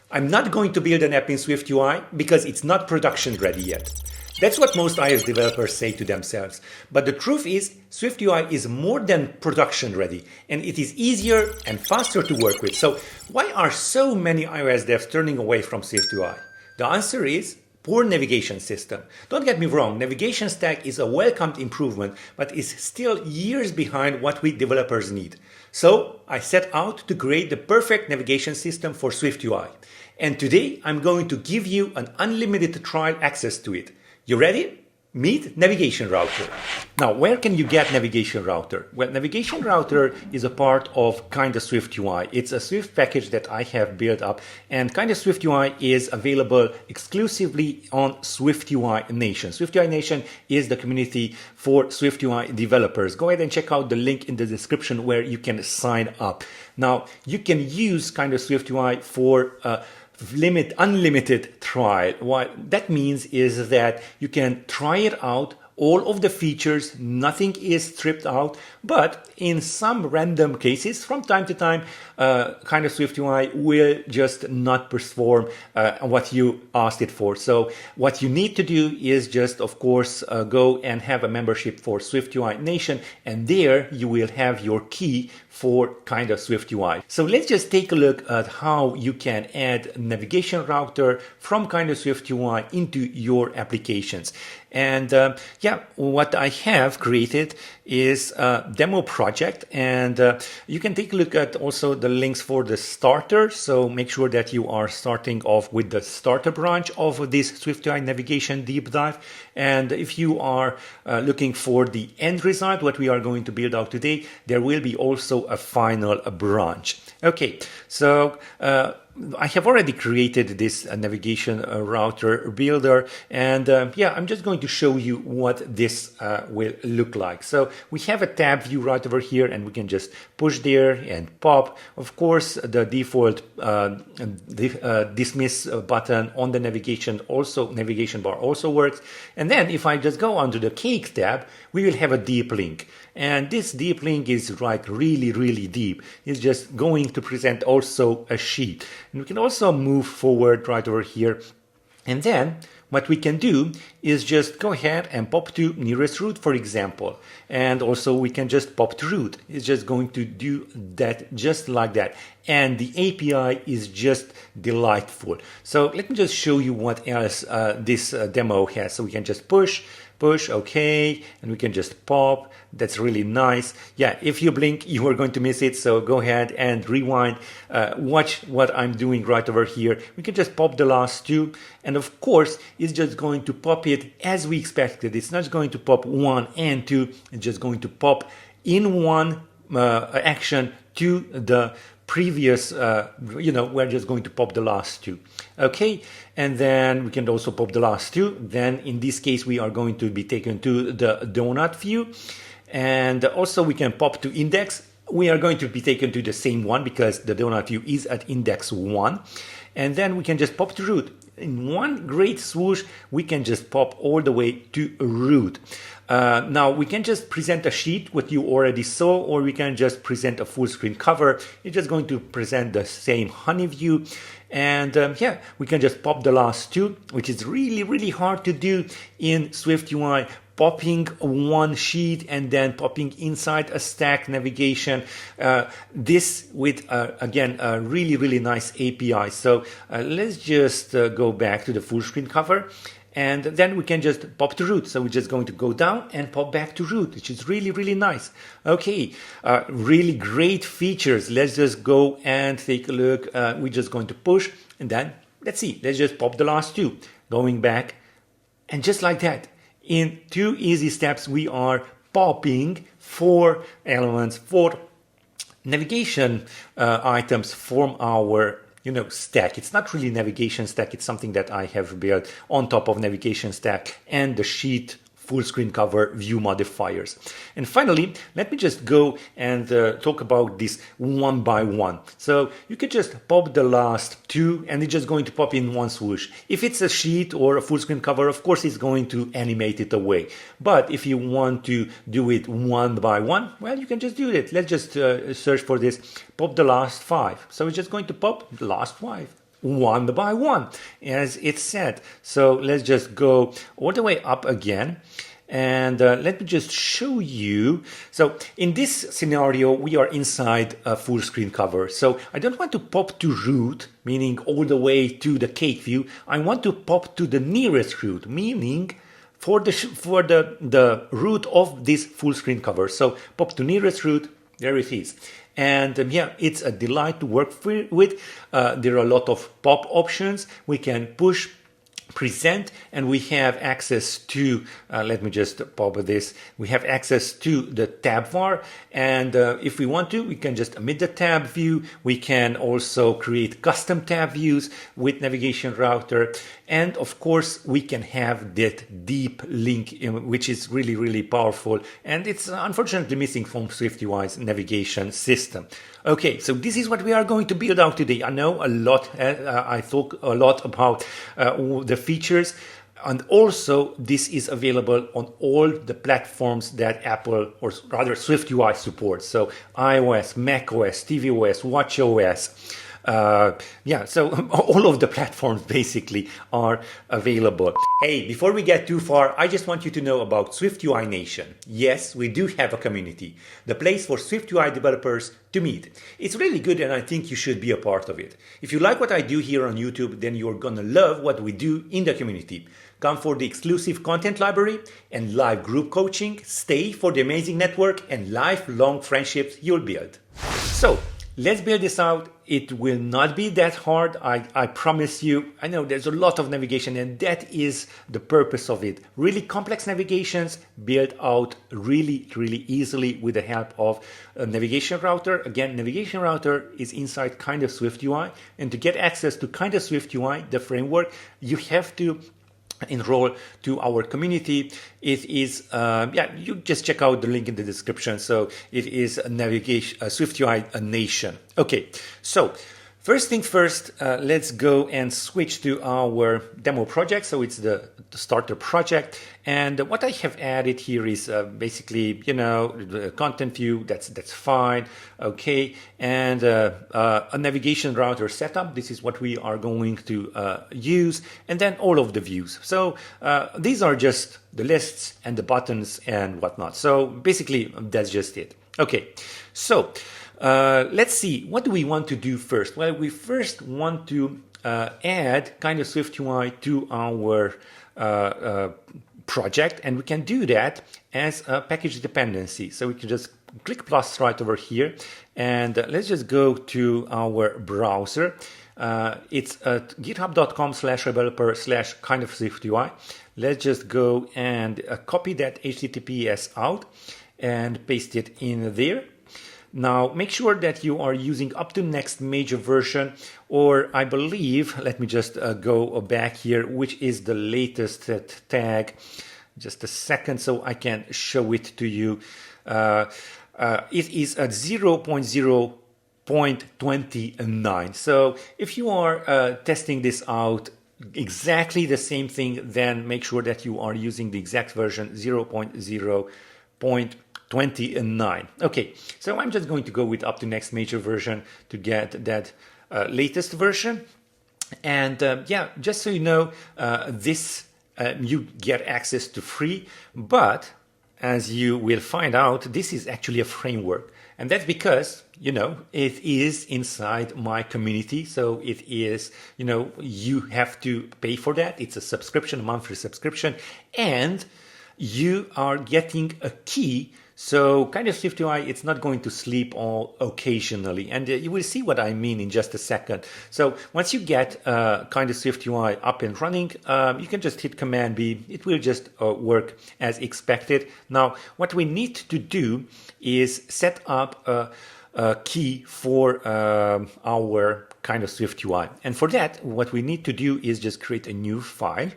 I'm not going to build an app in SwiftUI because it's not production ready yet. That's what most iOS developers say to themselves. But the truth is, SwiftUI is more than production ready, and it is easier and faster to work with. So why are so many iOS devs turning away from SwiftUI? The answer is poor navigation system. Don't get me wrong, navigation stack is a welcomed improvement, but is still years behind what we developers need. So I set out to create the perfect navigation system for SwiftUI. And today I'm going to give you an unlimited trial access to it. You ready? Meet Navigation Router. Now, where can you get Navigation Router? Well, Navigation Router is a part of KINDASWIFTUI. It's a Swift package that I have built up, and KINDASWIFTUI is available exclusively on SwiftUI Nation. SwiftUI Nation is the community for SwiftUI developers. Go ahead and check out the link in the description where you can sign up. Now, you can use KINDASWIFTUI for unlimited trial. What that means is that you can try it out, all of the features, nothing is stripped out, but in some random cases, from time to time, KINDASWIFTUI will just not perform what you asked it for. So what you need to do is just, of course, go and have a membership for SwiftUI Nation, and there you will have your key for KINDASWIFTUI. So let's just take a look at how you can add Navigation Router from KINDASWIFTUI into your applications. And what I have created is a demo project, and you can take a look at also the links for the starter. So make sure that you are starting off with the starter branch of this SwiftUI navigation deep dive. And if you are looking for the end result, what we are going to build out today, there will be also a final branch. Okay, so I have already created this navigation router builder, and I'm just going to show you what this will look like. So we have a tab view right over here, and we can just push there and pop. Of course, the default dismiss button on the navigation bar also works. And then if I just go onto the cake tab, we will have a deep link. And this deep link is like really deep. It's just going to present also a sheet. And we can also move forward right over here. And then what we can do is just go ahead and pop to nearest root, for example. And also we can just pop to root. It's just going to do that just like that. And the API is just delightful. So let me just show you what else this demo has. So we can just push, okay, and we can just pop. That's really nice. Yeah, if you blink, you are going to miss it. So go ahead and rewind. Watch what I'm doing right over here. We can just pop the last two. And of course, it's just going to pop it as we expected. It's not going to pop 1 and 2. It's just going to pop in one action to the previous, we're just going to pop the last two. Okay, and then we can also pop the last two. Then in this case, we are going to be taken to the donut view. And also we can pop to index. We are going to be taken to the same one because the donut view is at index 1. And then we can just pop to root. In one great swoosh, we can just pop all the way to root. Now we can just present a sheet, what you already saw, or we can just present a full screen cover. It's just going to present the same honey view. And we can just pop the last two, which is really hard to do in SwiftUI. Popping one sheet and then popping inside a stack navigation. This with, again, a really nice API. So let's just go back to the full screen cover. And then we can just pop to root. So we're just going to go down and pop back to root, which is really nice. Okay, really great features. Let's just go and take a look. We're just going to push, and then let's see. Let's just pop the last two. Going back, and just like that. In 2 easy steps, we are popping 4 elements, 4 navigation items from our stack. It's not really navigation stack. It's something that I have built on top of navigation stack and the sheet full screen cover view modifiers. And finally, let me just go and talk about this one by one. So you can just pop the last two and it's just going to pop in one swoosh. If it's a sheet or a full screen cover, of course, it's going to animate it away. But if you want to do it one by one, well, you can just do it. Let's just search for this, pop the last 5. So it's just going to pop the last 5. one by one, as it said. So let's just go all the way up again. And let me just show you. So in this scenario, we are inside a full screen cover. So I don't want to pop to root, meaning all the way to the cake view. I want to pop to the nearest root, meaning for the root of this full screen cover. So pop to nearest root, there it is. And yeah, it's a delight to work with. There are a lot of pop options. We can push, present, and we have access to, let me just pop this, we have access to the tab bar, and if we want to, we can just omit the tab view. We can also create custom tab views with Navigation Router, and of course we can have that deep link, which is really powerful, and it's unfortunately missing from SwiftUI's navigation system. Okay, so this is what we are going to build out today. I know a lot, I talk a lot about the features, and also this is available on all the platforms that Apple, or rather SwiftUI supports. So iOS, macOS, tvOS, watchOS. Yeah, so all of the platforms basically are available. Hey, before we get too far, I just want you to know about SwiftUI Nation. Yes, we do have a community, the place for SwiftUI developers to meet. It's really good, and I think you should be a part of it. If you like what I do here on YouTube, then you're gonna love what we do in the community. Come for the exclusive content library and live group coaching. Stay for the amazing network and lifelong friendships you'll build. So, let's build this out. It will not be that hard, I promise you. I know there's a lot of navigation, and that is the purpose of it. Really complex navigations built out really easily with the help of a Navigation Router. Again, Navigation Router is inside KINDASWIFTUI, and to get access to KINDASWIFTUI, the framework, you have to enroll to our community. It is yeah, you just check out the link in the description. So it is a Navigation SwiftUI Nation. Okay, so first thing first, let's go and switch to our demo project. So it's the starter project, and what I have added here is basically, you know, the content view. That's fine, okay, and a navigation router setup. This is what we are going to use, and then all of the views. So these are just the lists and the buttons and whatnot. So basically, that's just it. Okay, so let's see, what do we want to do first? Well, we first want to add KINDASWIFTUI to our project, and we can do that as a package dependency. So we can just click plus right over here, and let's just go to our browser. It's at github.com/rebeloper/KINDASWIFTUI. Let's just go and copy that HTTPS out and paste it in there. Now, make sure that you are using up to next major version, or I believe, let me just go back here, which is the latest tag. Just a second so I can show it to you. It is at 0.0.29. So if you are testing this out, exactly the same thing, then make sure that you are using the exact version 0.0.29. Okay, so I'm just going to go with up to next major version to get that latest version. And yeah, just so you know, this you get access to free, but as you will find out, this is actually a framework. And that's because, you know, it is inside my community. So it is, you know, you have to pay for that. It's a subscription, a monthly subscription, and you are getting a key. So KINDASWIFTUI, it's not going to sleep all occasionally, and you will see what I mean in just a second. So once you get KINDASWIFTUI up and running, you can just hit Command B. It will just work as expected. Now, what we need to do is set up a key for our KINDASWIFTUI, and for that, what we need to do is just create a new file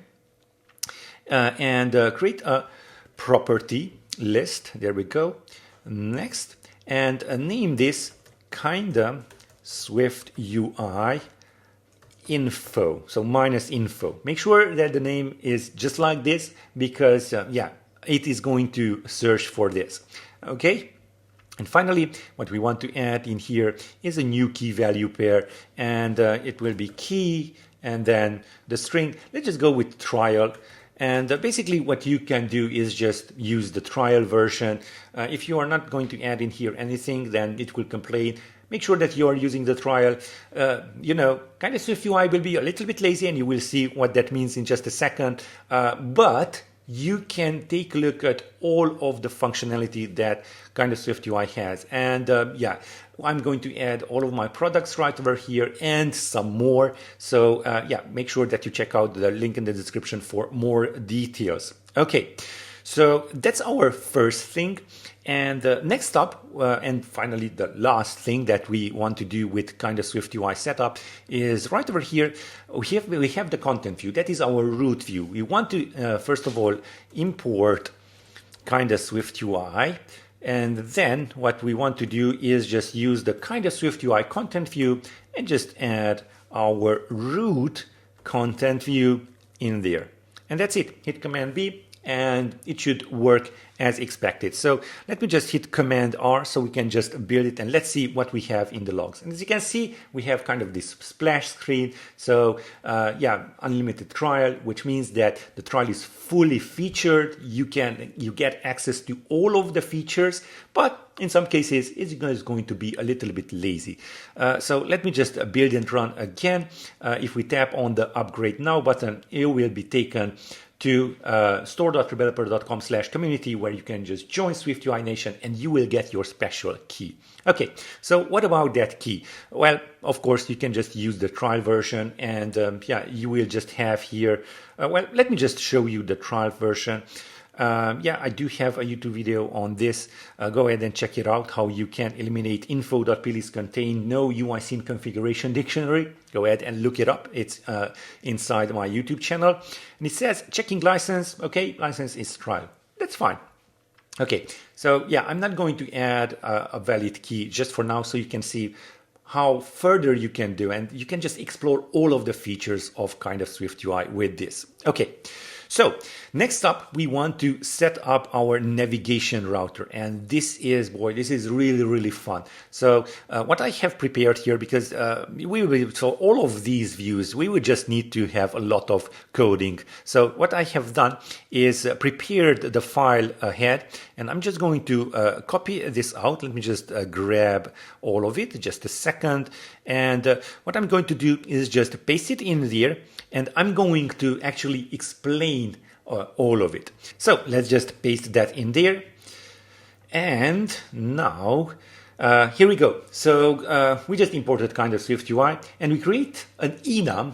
and create a property list. There we go. Next, and name this KINDASWIFTUI info. So -info. Make sure that the name is just like this, because yeah, it is going to search for this. Okay. And finally, what we want to add in here is a new key value pair, and it will be key and then the string. Let's just go with trial. And basically what you can do is just use the trial version. If you are not going to add in here anything, then it will complain. Make sure that you are using the trial. KINDASWIFTUI will be a little bit lazy, and you will see what that means in just a second. But you can take a look at all of the functionality that KINDASWIFTUI has. And I'm going to add all of my products right over here and some more. So make sure that you check out the link in the description for more details. Okay, so that's our first thing. And next up, and finally the last thing that we want to do with KINDASWIFTUI setup is right over here. We have the content view. That is our root view. We want to first of all import KINDASWIFTUI, and then what we want to do is just use the KINDASWIFTUI content view and just add our root content view in there. And that's it. Hit Command V and it should work as expected. So let me just hit Command R so we can just build it, and let's see what we have in the logs. And as you can see, we have kind of this splash screen. So unlimited trial, which means that the trial is fully featured. You get access to all of the features, but in some cases it's going to be a little bit lazy. So let me just build and run again. If we tap on the Upgrade Now button, it will be taken to store.rebeloper.com/community, where you can just join SwiftUI Nation and you will get your special key. Okay, so what about that key? Well, of course, you can just use the trial version, and you will just have here, let me just show you the trial version. I do have a YouTube video on this. Go ahead and check it out, how you can eliminate Info.plist contain no UIScene configuration dictionary. Go ahead and look it up. It's inside my YouTube channel. And it says checking license. Okay, license is trial. That's fine. Okay, so I'm not going to add a valid key just for now, so you can see how further you can do, and you can just explore all of the features of KINDASWIFTUI with this. Okay. So next up, we want to set up our navigation router, and this is really, really fun. So what I have prepared here, because so all of these views, we would just need to have a lot of coding. So what I have done is prepared the file ahead, and I'm just going to copy this out. Let me just grab all of it, just a second. And what I'm going to do is just paste it in there, and I'm going to actually explain all of it. So let's just paste that in there. And now, here we go. So we just imported KINDASWIFTUI, and we create an enum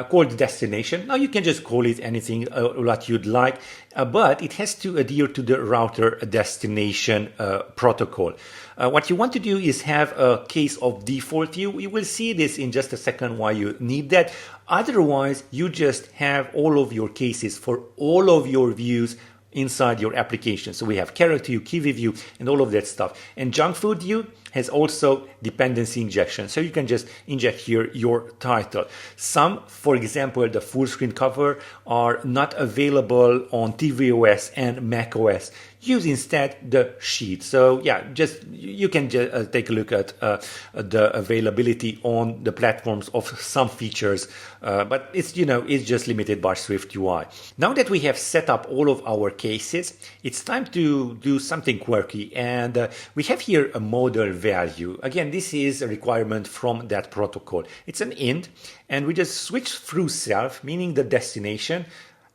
called destination. Now you can just call it anything what you'd like, but it has to adhere to the router destination protocol. What you want to do is have a case of default view. We will see this in just a second why you need that. Otherwise, you just have all of your cases for all of your views inside your application. So we have carrot view, kiwi view, and all of that stuff. And junk food view has also dependency injection. So you can just inject here your title. Some, for example, the full screen cover are not available on tvOS and macOS. Use instead the sheet. So just you can just take a look at the availability on the platforms of some features, but it's just limited by SwiftUI. Now that we have set up all of our cases, it's time to do something quirky, and we have here a modal value. Again, this is a requirement from that protocol. It's an int, and we just switch through self, meaning the destination.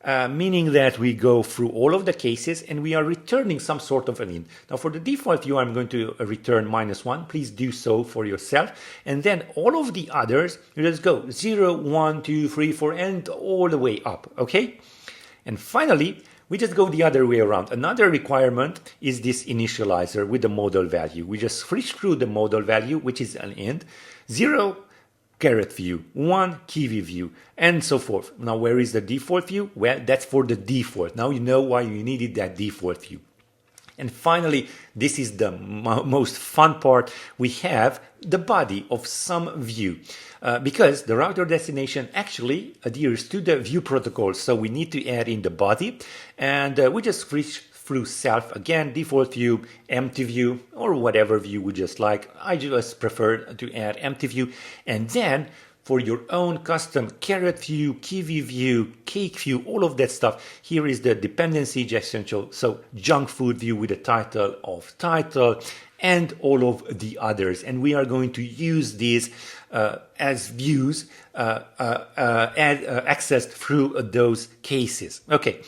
Meaning that we go through all of the cases and we are returning some sort of an int. Now for the default view, I'm going to return -1. Please do so for yourself. And then all of the others, you just go 0, 1, 2, 3, 4, and all the way up, okay? And finally, we just go the other way around. Another requirement is this initializer with the modal value. We just switch through the modal value, which is an int, 0, carrot view, 1 kiwi view, and so forth. Now, where is the default view? Well, that's for the default. Now you know why you needed that default view. And finally, this is the most fun part. We have the body of some view because the router destination actually adheres to the view protocol. So we need to add in the body, and we just switch through self again, default view, empty view, or whatever view we just like. I just prefer to add empty view. And then for your own custom carrot view, kiwi view, cake view, all of that stuff, here is the dependency essential. So junk food view with the title of title and all of the others. And we are going to use these as views accessed through those cases. Okay.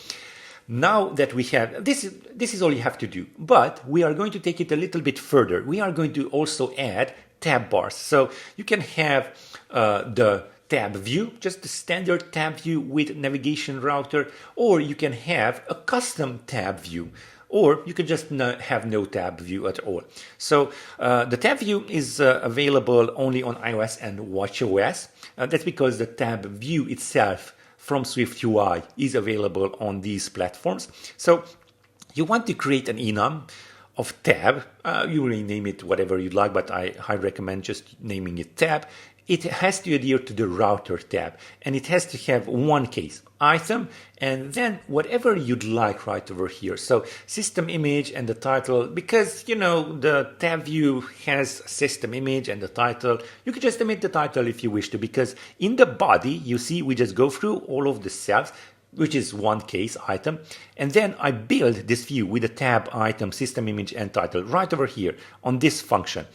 Now that we have, this is all you have to do, but we are going to take it a little bit further. We are going to also add tab bars. So you can have the tab view, just the standard tab view with navigation router, or you can have a custom tab view, or you can just have no tab view at all. So the tab view is available only on iOS and watchOS. That's because the tab view itself from SwiftUI is available on these platforms. So you want to create an enum of tab. You rename it whatever you'd like, but I recommend just naming it tab. It has to adhere to the router tab, and it has to have one case, item, and then whatever you'd like right over here. So system image and the title, because the tab view has system image and the title. You could just omit the title if you wish to, because in the body, you see, we just go through all of the cells, which is one case item, and then I build this view with the tab, item, system image, and title right over here on this function.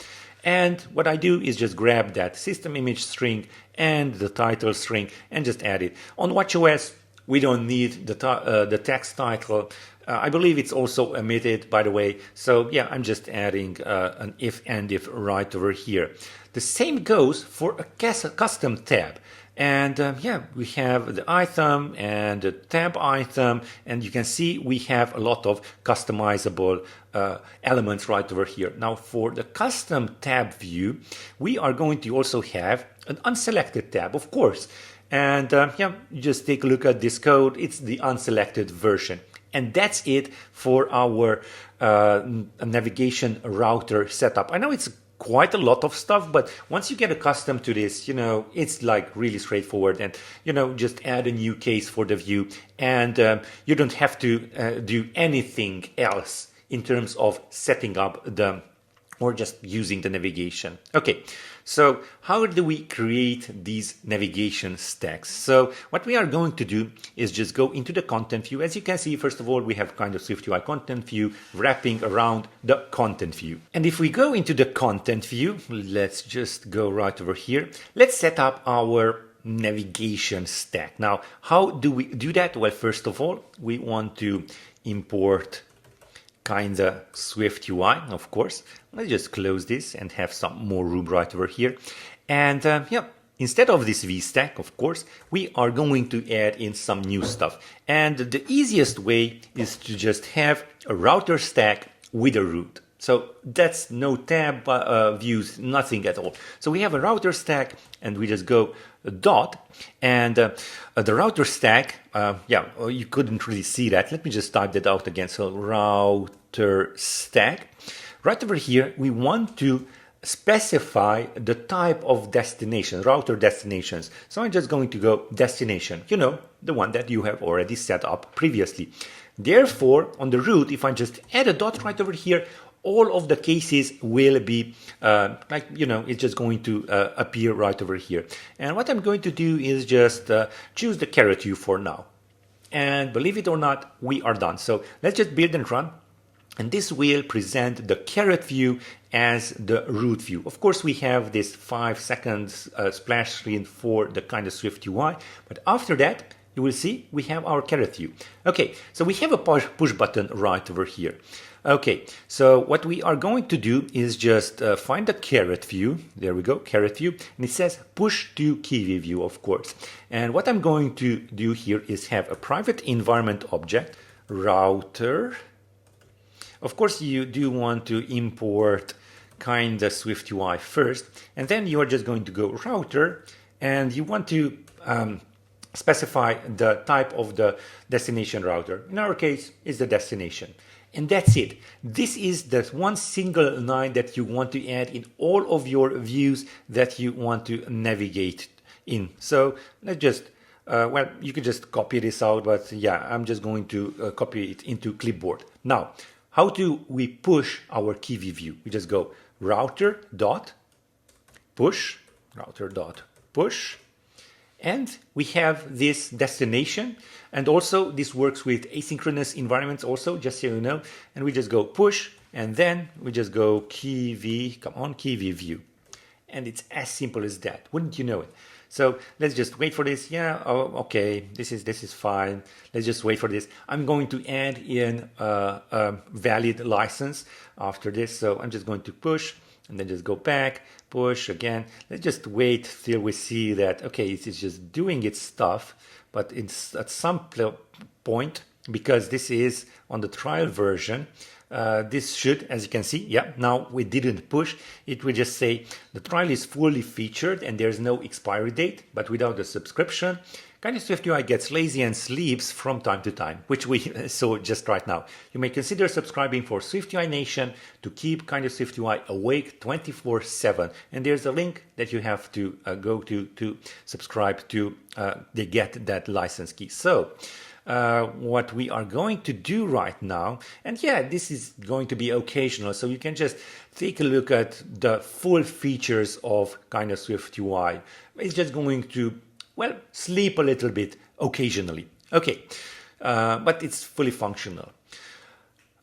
And what I do is just grab that system image string and the title string and just add it. On watchOS, we don't need the text title. I believe it's also omitted, by the way. So yeah, I'm just adding an if and if right over here. The same goes for a custom tab. And yeah, we have the item and the tab item, and you can see we have a lot of customizable elements right over here. Now for the custom tab view, we are going to also have an unselected tab, of course. And yeah, you just take a look at this code. It's the unselected version. And that's it for our navigation router setup. I know it's quite a lot of stuff, but once you get accustomed to this, it's like really straightforward, and just add a new case for the view, and you don't have to do anything else in terms of setting up or just using the navigation. Okay, so how do we create these navigation stacks? So what we are going to do is just go into the content view. As you can see, first of all, we have KINDASWIFTUI content view wrapping around the content view. And if we go into the content view, let's just go right over here. Let's set up our navigation stack. Now, how do we do that? Well, first of all, we want to import KINDASWIFTUI, of course. Let's just close this and have some more room right over here. And yeah, instead of this VStack, of course, we are going to add in some new stuff. And the easiest way is to just have a router stack with a root. So that's no tab views, nothing at all. So we have a router stack, and we just go dot, and the router stack, yeah, you couldn't really see that. Let me just type that out again. So router stack. Right over here, we want to specify the type of destination, router destinations. So I'm just going to go destination, the one that you have already set up previously. Therefore, on the root, if I just add a dot right over here, all of the cases will be it's just going to appear right over here. And what I'm going to do is just choose the carrot view for now. And believe it or not, we are done. So let's just build and run. And this will present the carrot view as the root view. Of course, we have this 5 seconds splash screen for the KINDASWIFTUI, but after that, you will see we have our carrot view. Okay, so we have a push button right over here. Okay, so what we are going to do is just find the carrot view. There we go, carrot view. And it says push to kiwi view, of course. And what I'm going to do here is have a private environment object, router. Of course, you do want to import KINDASWIFTUI first, and then you are just going to go router, and you want to specify the type of the destination router. In our case, it's the destination. And that's it. This is the one single line that you want to add in all of your views that you want to navigate in. So let's just well, you can just copy this out, but yeah, I'm just going to copy it into clipboard. Now, how do we push our key view? We just go router.push, and we have this destination. And also this works with asynchronous environments also, just so you know. And we just go push, and then we just go key view. And it's as simple as that. Wouldn't you know it? So let's just wait for this. Yeah, oh, okay, this is fine. Let's just wait for this. I'm going to add in a valid license after this. So I'm just going to push and then just go back, push again. Let's just wait till we see that, okay, it is just doing its stuff, but it's at some point, because this is on the trial version, this should, as you can see, yeah, now we didn't push. It will just say the trial is fully featured and there's no expiry date, but without the subscription, KINDASWIFTUI gets lazy and sleeps from time to time, which we saw just right now. You may consider subscribing for SwiftUI Nation to keep KINDASWIFTUI awake 24/7. And there's a link that you have to go to subscribe to get that license key. So what we are going to do right now, and yeah, this is going to be occasional, so you can just take a look at the full features of KINDASWIFTUI. It's just going to, well, sleep a little bit occasionally. Okay, but it's fully functional.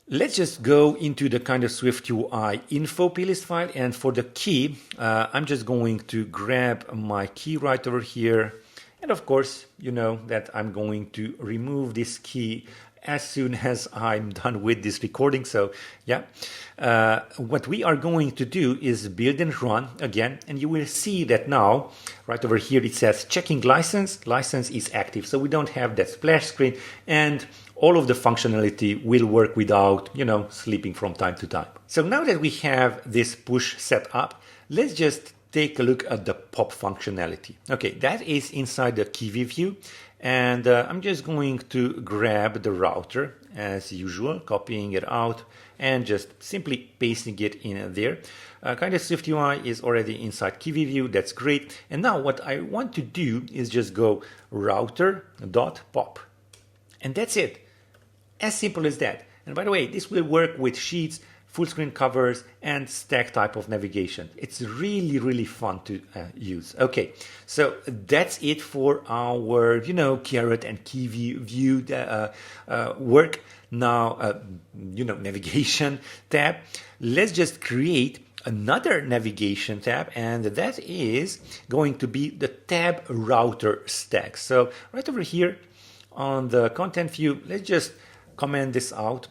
Let's just go into the KINDASWIFTUI Info.plist file, and for the key, I'm just going to grab my key right over here. And of course, you know that I'm going to remove this key as soon as I'm done with this recording. So yeah, what we are going to do is build and run again. And you will see that now, right over here, it says checking license. License is active. So we don't have that splash screen. And all of the functionality will work without, you know, sleeping from time to time. So now that we have this push set up, let's just take a look at the pop functionality. Okay, that is inside the key view. And I'm just going to grab the router as usual, copying it out and just simply pasting it in there. KINDASWIFTUI is already inside key view. That's great. And now what I want to do is just go router.pop. And that's it. As simple as that. And by the way, this will work with sheets, full screen covers, and stack type of navigation. It's really, really fun to use. Okay, so that's it for our, you know, caret and key view work. Now, you know, navigation tab. Let's just create another navigation tab, and that is going to be the tab router stack. So right over here on the content view, let's just comment this out.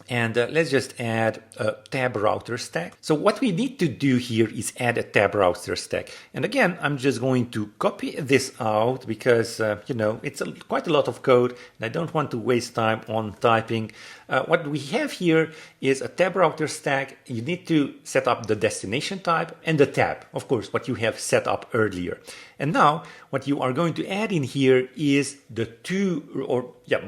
And let's just add a tab router stack. So what we need to do here is add a tab router stack. And again, I'm just going to copy this out because, you know, it's quite a lot of code and I don't want to waste time on typing. What we have here is a tab router stack. You need to set up the destination type and the tab, of course, what you have set up earlier. And now what you are going to add in here is the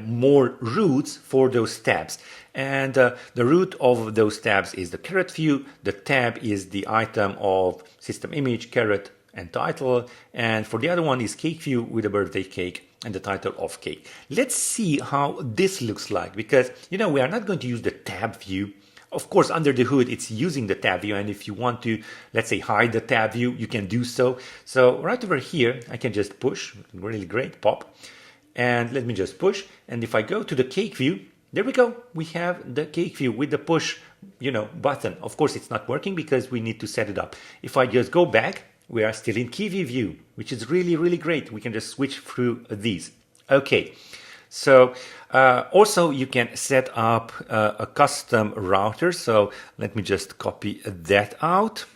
more routes for those tabs. And the root of those tabs is the caret view. The tab is the item of system image, caret, and title. And for the other one is cake view with a birthday cake and the title of cake. Let's see how this looks like, because, you know, we are not going to use the tab view. Of course, under the hood, it's using the tab view. And if you want to, let's say, hide the tab view, you can do so. So right over here, I can just push. Really great, pop. And let me just push. And if I go to the cake view, there we go. We have the cake view with the push, you know, button. Of course, it's not working because we need to set it up. If I just go back, we are still in key view, which is really, really great. We can just switch through these. Okay. So also you can set up a custom router. So let me just copy that out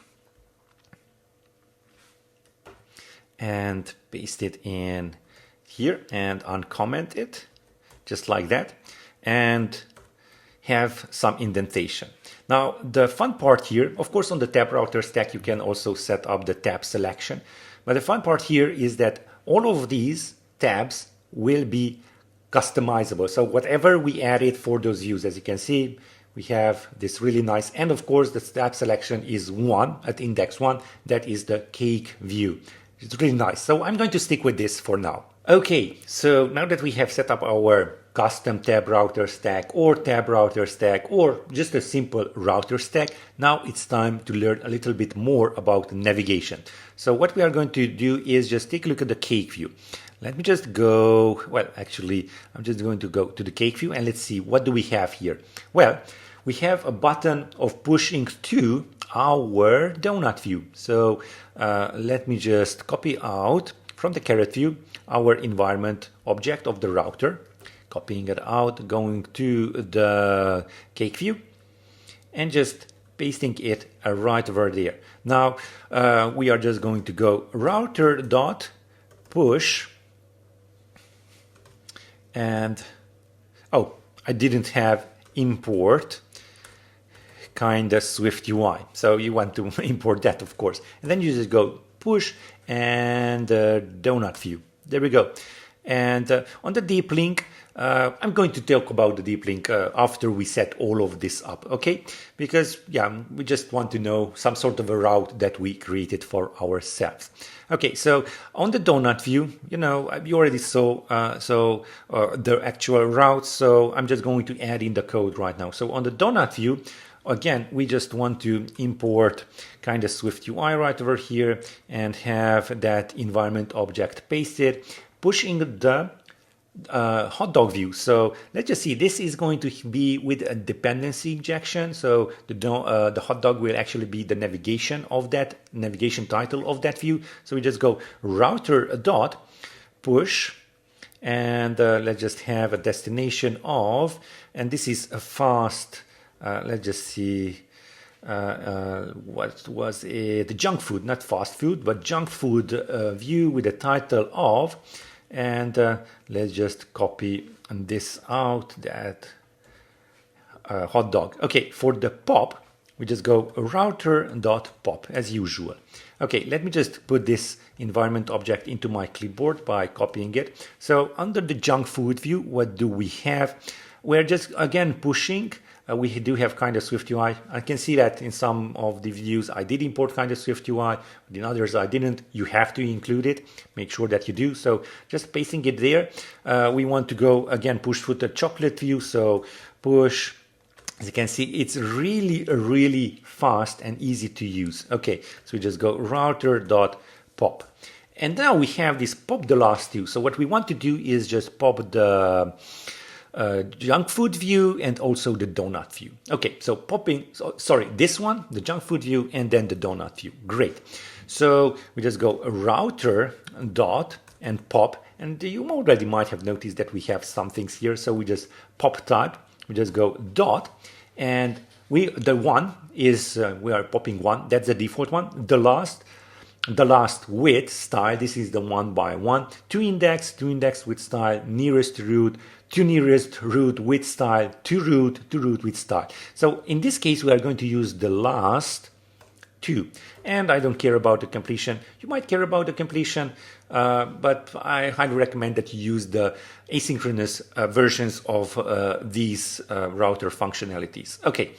and paste it in here and uncomment it just like that, and have some indentation. Now, the fun part here, of course, on the tab router stack, you can also set up the tab selection. But the fun part here is that all of these tabs will be customizable. So whatever we added for those views, as you can see, we have this really nice, and of course, the tab selection is 1 at index 1. That is the cake view. It's really nice. So I'm going to stick with this for now. Okay, so now that we have set up our custom tab router stack or tab router stack or just a simple router stack, now it's time to learn a little bit more about navigation. So what we are going to do is just take a look at the cake view. Let me just go, well, actually, I'm just going to go to the cake view and let's see, what do we have here? Well, we have a button of pushing to our donut view. So let me just copy out from the caret view our environment object of the router, copying it out, going to the cake view and just pasting it right over there. Now we are just going to go router dot push and oh, I didn't have import kindaSwiftUI, so you want to import that, of course, and then you just go push and donut view. There we go. And on the deep link, I'm going to talk about the deep link after we set all of this up, okay? Because yeah, we just want to know some sort of a route that we created for ourselves. Okay, so on the donut view, you know, you already saw the actual route, so I'm just going to add in the code right now. So on the donut view, again, we just want to import kindaSwiftUI right over here and have that environment object pasted, pushing the hot dog view. So let's just see, this is going to be with a dependency injection. So the hot dog will actually be the navigation of that navigation title of that view. So we just go router dot push and let's just have a destination of, and this is a fast, let's just see, what was it? The junk food, not fast food, but junk food view with the title of, and let's just copy this out, that hot dog. Okay, for the pop, we just go router.pop as usual. Okay, let me just put this environment object into my clipboard by copying it. So under the junk food view, what do we have? We're just again pushing. We do have kindaSwiftUI. I can see that in some of the views I did import kindaSwiftUI, in others I didn't. You have to include it. Make sure that you do. So just pasting it there. We want to go again push footer chocolate view. So push. As you can see, it's really fast and easy to use. Okay, so we just go router.pop. And now we have this pop the last two. So what we want to do is just pop the junk food view and also the donut view. Okay, so popping, sorry, this one, the junk food view, and then the donut view. Great. So we just go router dot and pop, and you already might have noticed that we have some things here. So we just pop type, we just go dot, and the one is we are popping one. That's the default one. The last with style, this is the 1 by 1, to index with style, nearest root, to nearest root with style, to root with style. So in this case, we are going to use the last two, and I don't care about the completion. You might care about the completion, but I highly recommend that you use the asynchronous versions of these router functionalities. Okay.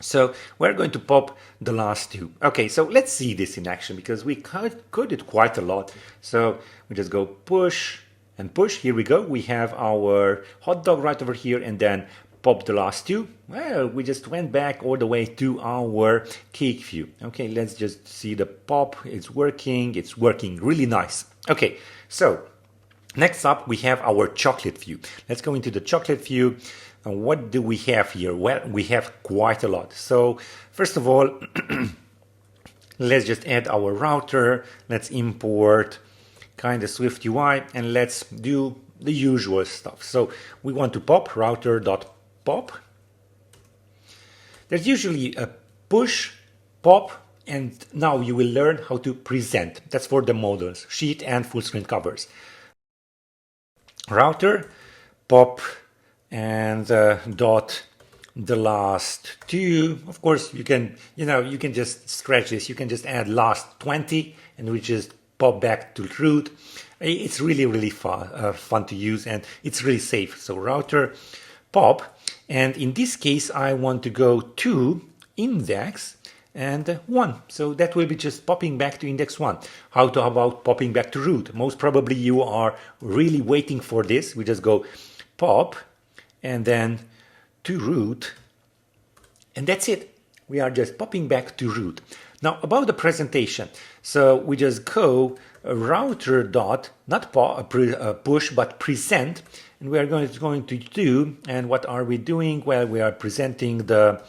So we're going to pop the last two. Okay, so let's see this in action because we coded quite a lot. So we just go push and push. Here we go. We have our hot dog right over here and then pop the last two. Well, we just went back all the way to our cake view. Okay, let's just see the pop. It's working really nice. Okay, so next up we have our chocolate view. Let's go into the chocolate view. And what do we have here? Well, we have quite a lot. So first of all, let's just add our router. Let's import kindaSwiftUI and let's do the usual stuff. So we want to pop router.pop. There's usually a push, pop, and now you will learn how to present. That's for the modals, sheet and full screen covers. Router, pop, and dot the last two. Of course, you can just scratch this. You can just add last 20 and we just pop back to root. It's really fun to use and it's really safe. So router pop, and in this case I want to go to index and 1. So that will be just popping back to index 1. How about popping back to root? Most probably you are really waiting for this. We just go pop and then to root, and that's it. We are just popping back to root. Now about the presentation, so we just go router dot, not push, but present, and we are going to do, and what are we doing? Well, we are presenting the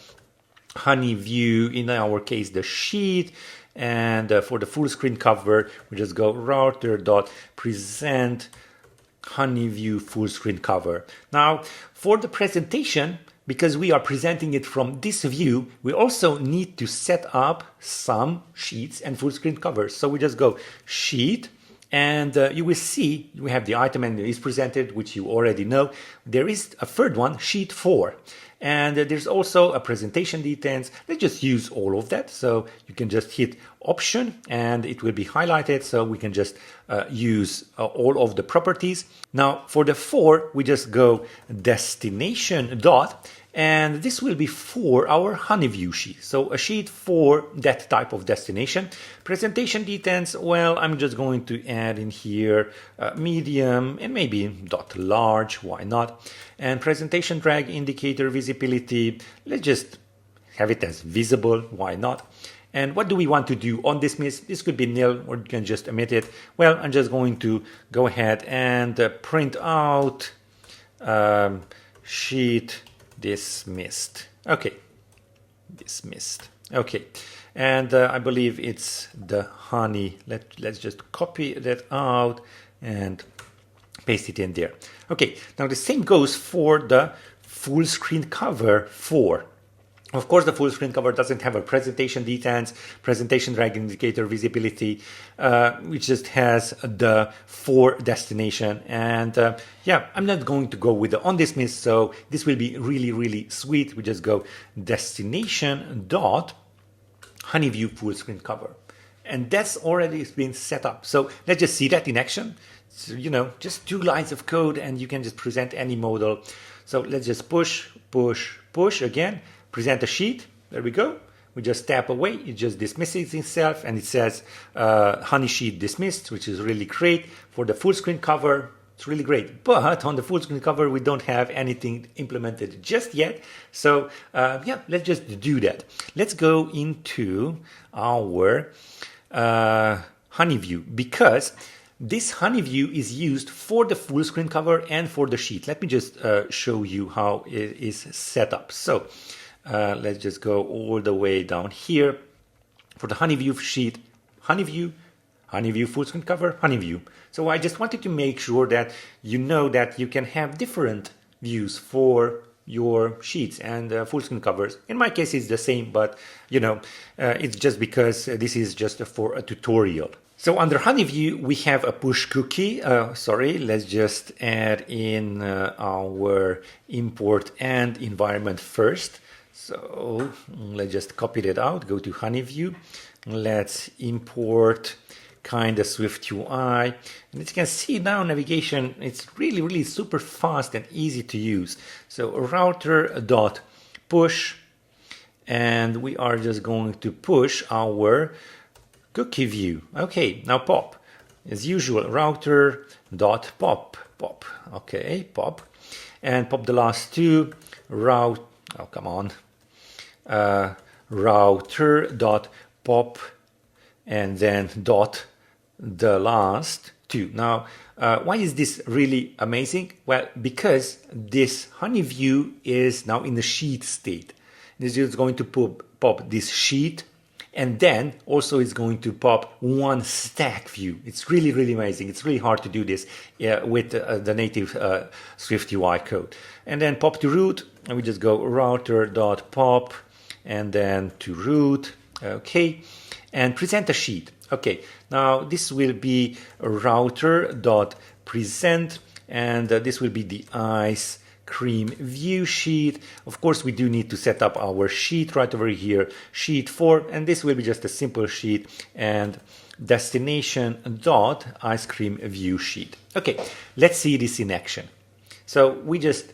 honey view, in our case the sheet, and for the full screen cover we just go router dot present honey view full screen cover. Now for the presentation, because we are presenting it from this view, we also need to set up some sheets and full screen covers. So we just go sheet, and you will see we have the item and is presented, which you already know. There is a third one, sheet 4. And there's also a presentation details. Let's just use all of that. So you can just hit option and it will be highlighted. So we can just use all of the properties. Now for the 4, we just go destination dot, and this will be for our honey view sheet. So a sheet for that type of destination. Presentation details, well, I'm just going to add in here medium and maybe dot large, why not? And presentation drag indicator visibility, let's just have it as visible, why not? And what do we want to do on dismiss? This could be nil, or you can just omit it. Well, I'm just going to go ahead and print out sheet dismissed. Okay, dismissed. Okay, and I believe it's the honey. Let's just copy that out and paste it in there. Okay, now the same goes for the full screen cover 4. Of course, the full screen cover doesn't have a presentation details, presentation drag indicator visibility, which just has the 4 destination. And yeah, I'm not going to go with the on dismiss, so this will be really, really sweet. We just go destination dot honey view full screen cover. And that's already been set up. So let's just see that in action. So, you know, just 2 lines of code and you can just present any modal. So let's just push, push, push again. Present a sheet. There we go. We just tap away. It just dismisses itself and it says honey sheet dismissed, which is really great. For the full screen cover, it's really great. But on the full screen cover, we don't have anything implemented just yet. So yeah, let's just do that. Let's go into our honey view, because this honey view is used for the full screen cover and for the sheet. Let me just show you how it is set up. So let's just go all the way down here for the honey view sheet, honey view full screen cover, honey view. So I just wanted to make sure that you know that you can have different views for your sheets and full screen covers. In my case, it's the same, but you know, it's just because this is just for a tutorial. So under honey view, we have a push cookie. Let's just add in our import and environment first. So let's just copy that out, go to honey view. Let's import KINDASWIFTUI. And as you can see now, navigation, it's really, really super fast and easy to use. So router dot push, and we are just going to push our cookie view. Okay, now pop. As usual, router dot pop. Okay, pop. And pop the last 2. Router dot pop, and then dot the last 2. Now, why is this really amazing? Well, because this honey view is now in the sheet state. This is going to pop this sheet, and then also it's going to pop one stack view. It's really, really amazing. It's really hard to do this with the native SwiftUI code. And then pop to root, and we just go router.pop, and then to root. Okay, and present a sheet. Okay, now this will be router.present, and this will be the ice cream view sheet. Of course, we do need to set up our sheet right over here, sheet 4, and this will be just a simple sheet, and destination dot ice cream view sheet. Okay, let's see this in action. So we just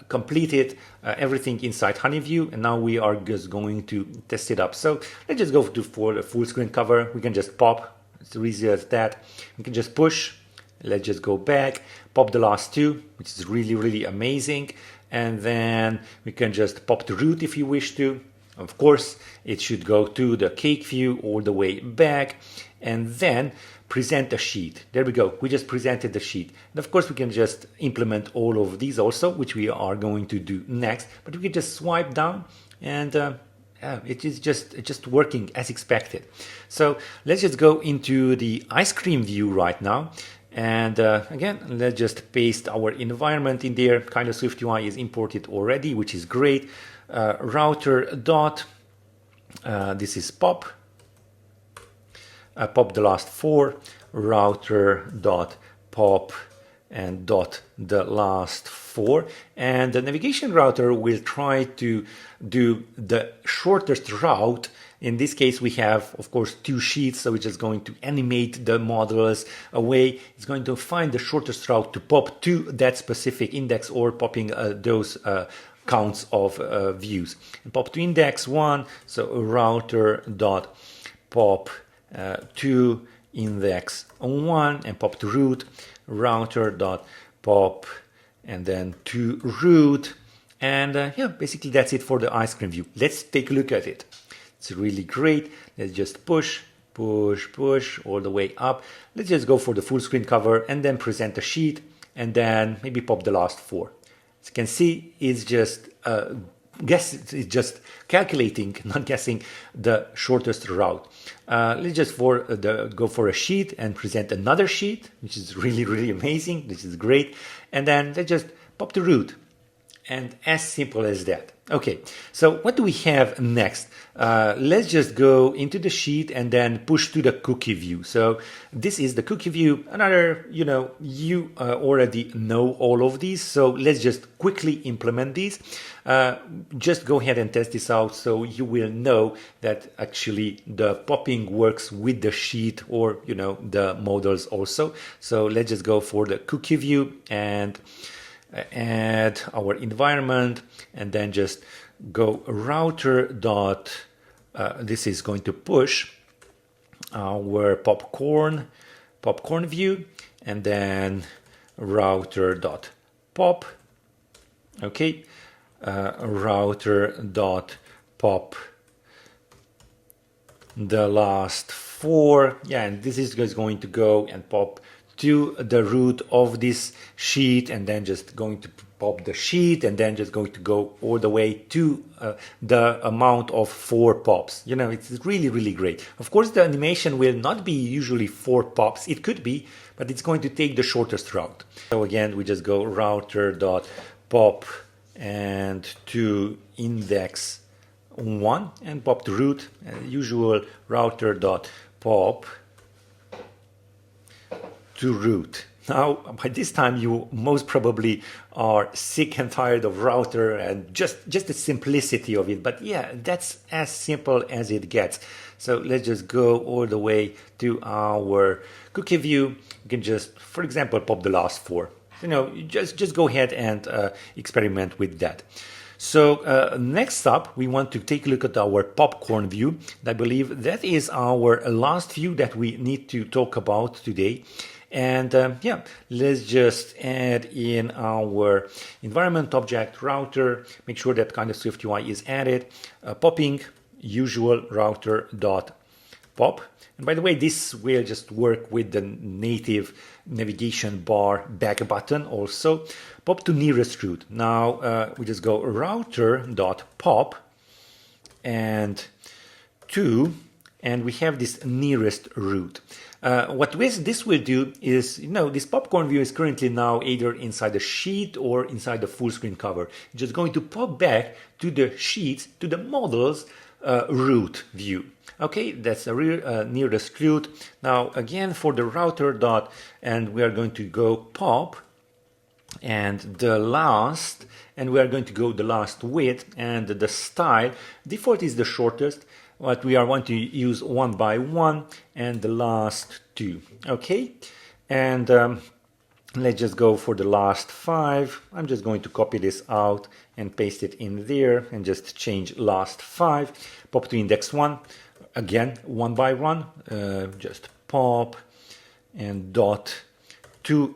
completed everything inside Honeyview, and now we are just going to test it up. So let's just go for the full screen cover. We can just pop, it's easy as that. We can just push, let's just go back, pop the last two, which is really amazing, and then we can just pop the root if you wish to. Of course, it should go to the cake view all the way back, and then present a sheet. There we go. We just presented the sheet. And of course, we can just implement all of these also, which we are going to do next. But we can just swipe down, and it is just working as expected. So let's just go into the ice cream view right now. And again, let's just paste our environment in there. KINDASWIFTUI is imported already, which is great. Router dot, this is pop. Pop the last four, router dot pop and dot the last four, and the navigation router will try to do the shortest route. In this case, we have, of course, two sheets, so it's just going to animate the models away. It's going to find the shortest route to pop to that specific index, or popping those counts of views. And pop to index 1, so router dot pop to index 1, and pop to root, router dot pop, and then to root. And yeah, basically that's it for the ice cream view. Let's take a look at it. It's really great. Let's just push all the way up. Let's just go for the full screen cover, and then present a sheet, and then maybe pop the last four. As you can see, it's just it's just calculating, not guessing, the shortest route. Let's just go for a sheet and present another sheet, which is really amazing. This is great. And then let's just pop the root, and as simple as that. Okay, so what do we have next? Let's just go into the sheet and then push to the cookie view. So this is the cookie view. Another, you already know all of these. So let's just quickly implement these. Just go ahead and test this out, so you will know that actually the popping works with the sheet, or the models also. So let's just go for the cookie view and add our environment, and then just go router dot, this is going to push our popcorn view, and then router dot pop. Okay, router dot pop the last four. Yeah, and this is just going to go and pop to the root of this sheet, and then just going to pop the sheet, and then just going to go all the way to the amount of 4 pops. It's really great. Of course, the animation will not be usually 4 pops. It could be, but it's going to take the shortest route. So again, we just go router dot pop and to index 1, and pop the root, usual router dot pop to root. Now, by this time, you most probably are sick and tired of router and just the simplicity of it. But yeah, that's as simple as it gets. So let's just go all the way to our cookie view. You can just, for example, pop the last 4. Just go ahead and experiment with that. So next up, we want to take a look at our popcorn view. I believe that is our last view that we need to talk about today. And yeah, let's just add in our environment object router, make sure that KINDASWIFTUI is added, popping, usual router dot pop. And by the way, this will just work with the native navigation bar back button also. Pop to nearest root. Now we just go router dot pop and to, and we have this nearest root. What this will do is, this popcorn view is currently now either inside the sheet or inside the full screen cover. It's just going to pop back to the sheets, to the models root view. Okay, that's the nearest root. Now again, for the router dot, and we are going to go pop and the last, and we are going to go the last width, and the style default is the shortest. What we are want to use 1 by 1, and the last 2. Okay, and Let's just go for the last 5. I'm just going to copy this out and paste it in there and just change last 5. Pop to index 1. Again, one by one. Just pop and dot to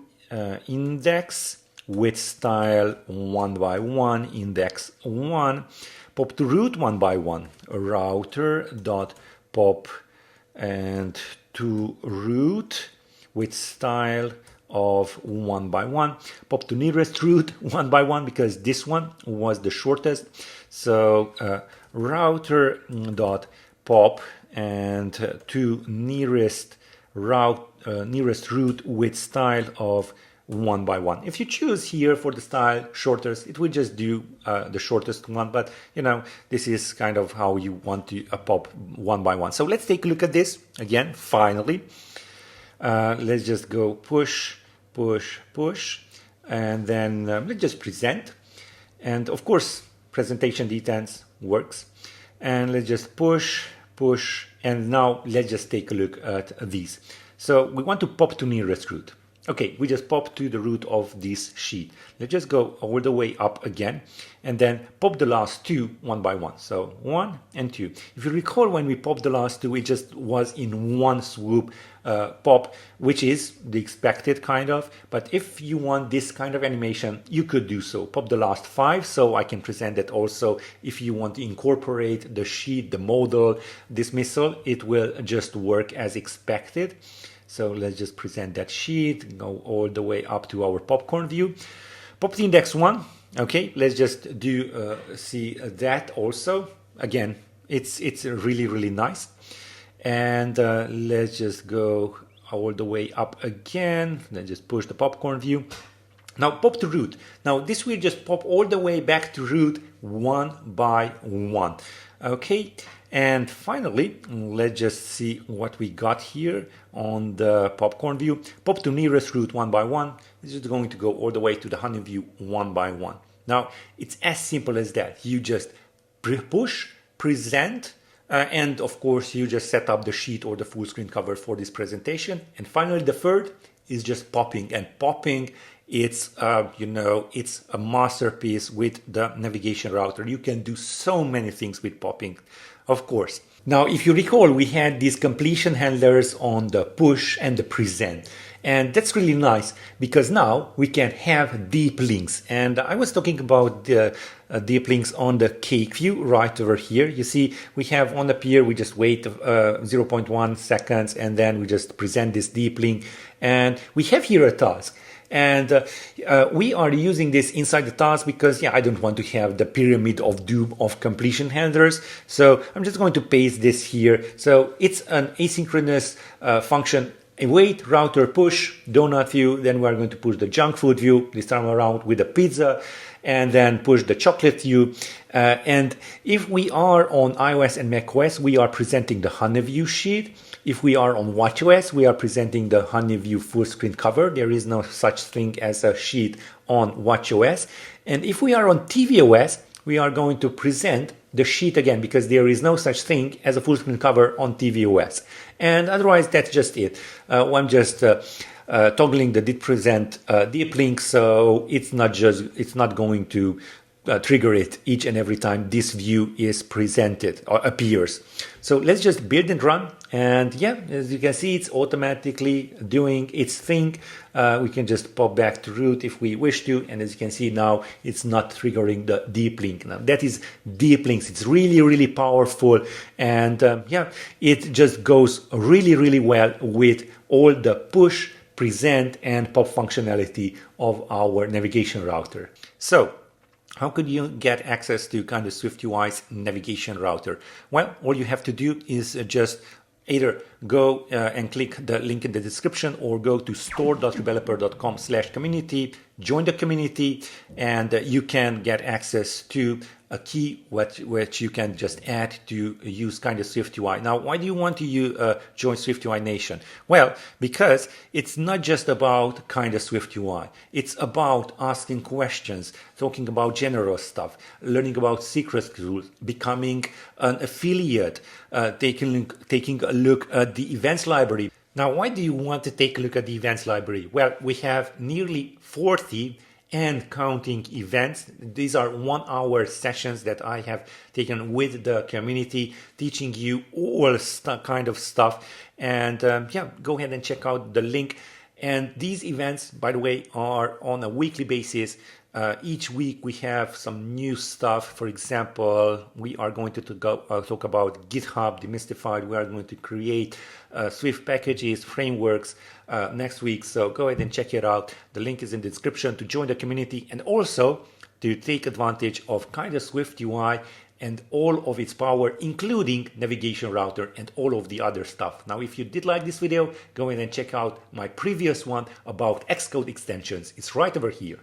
index with style one by one, index 1. Pop to root one by one. Router dot pop and to root with style of one by one. Pop to nearest root one by one because this one was the shortest. So router dot pop and to nearest root with style of one by one. If you choose here for the style shortest, it will just do the shortest one, but you know, this is kind of how you want to pop one by one. So let's take a look at this again. Finally, let's just go push, push, push, and then let's just present. And of course, presentation details works. And let's just push, push, and now let's just take a look at these. So we want to pop to nearest root. Okay, we just pop to the root of this sheet. Let's just go all the way up again and then pop the last 2 one by one. So 1 and 2. If you recall, when we popped the last 2, it just was in one swoop pop, which is the expected kind of. But if you want this kind of animation, you could do so. Pop the last 5, so I can present it also. If you want to incorporate the sheet, the modal dismissal, it will just work as expected. So let's just present that sheet, go all the way up to our popcorn view. Pop to index 1. Okay, let's just do see that also. Again, it's really, really nice. And let's just go all the way up again. Let's just push the popcorn view. Now pop to root. Now this will just pop all the way back to root one by one. Okay, and finally, let's just see what we got here on the popcorn view. Pop to nearest root one by one. This is going to go all the way to the honey view one by one. Now it's as simple as that. You just push, present, and of course you just set up the sheet or the full screen cover for this presentation. And finally, the third is just popping. And popping, it's it's a masterpiece with the navigation router. You can do so many things with popping, of course. Now, if you recall, we had these completion handlers on the push and the present. And that's really nice because now we can have deep links. And I was talking about the deep links on the cake view right over here. You see, we have on the pier, we just wait 0.1 seconds and then we just present this deep link. And we have here a task. And we are using this inside the task because, I don't want to have the pyramid of doom of completion handlers. So I'm just going to paste this here. So it's an asynchronous function. Await, router, push, donut view. Then we're going to push the junk food view, this time around with the pizza, and then push the chocolate view. And if we are on iOS and macOS, we are presenting the Honeyview sheet. If we are on watchOS, we are presenting the Honeyview full screen cover. There is no such thing as a sheet on watchOS. And if we are on tvOS, we are going to present the sheet again because there is no such thing as a full screen cover on tvOS. And otherwise, that's just it. I'm just toggling the did present deep link, so it's not going to trigger it each and every time this view is presented or appears. So let's just build and run. And as you can see, it's automatically doing its thing. We can just pop back to root if we wish to. And as you can see now, it's not triggering the deep link. Now that is deep links. It's really, really powerful. And it just goes really, really well with all the push, present, and pop functionality of our navigation router. So how could you get access to KINDASWIFTUI's navigation router? Well, all you have to do is just either go and click the link in the description or go to store.rebeloper.com/community, join the community, and you can get access to a key which you can just add to use KINDASWIFTUI. Now, why do you want to join SwiftUI Nation? Well, because it's not just about KINDASWIFTUI. It's about asking questions, talking about general stuff, learning about secret rules, becoming an affiliate, taking a look at the events library. Now, why do you want to take a look at the events library? Well, we have nearly 40 and counting events. These are 1 hour sessions that I have taken with the community, teaching you all kind of stuff. And yeah, go ahead and check out the link. And these events, by the way, are on a weekly basis. Each week we have some new stuff. For example, we are going to talk about GitHub Demystified. We are going to create Swift packages, frameworks next week. So go ahead and check it out. The link is in the description to join the community and also to take advantage of KINDASWIFTUI and all of its power, including Navigation Router and all of the other stuff. Now, if you did like this video, go ahead and check out my previous one about Xcode extensions. It's right over here.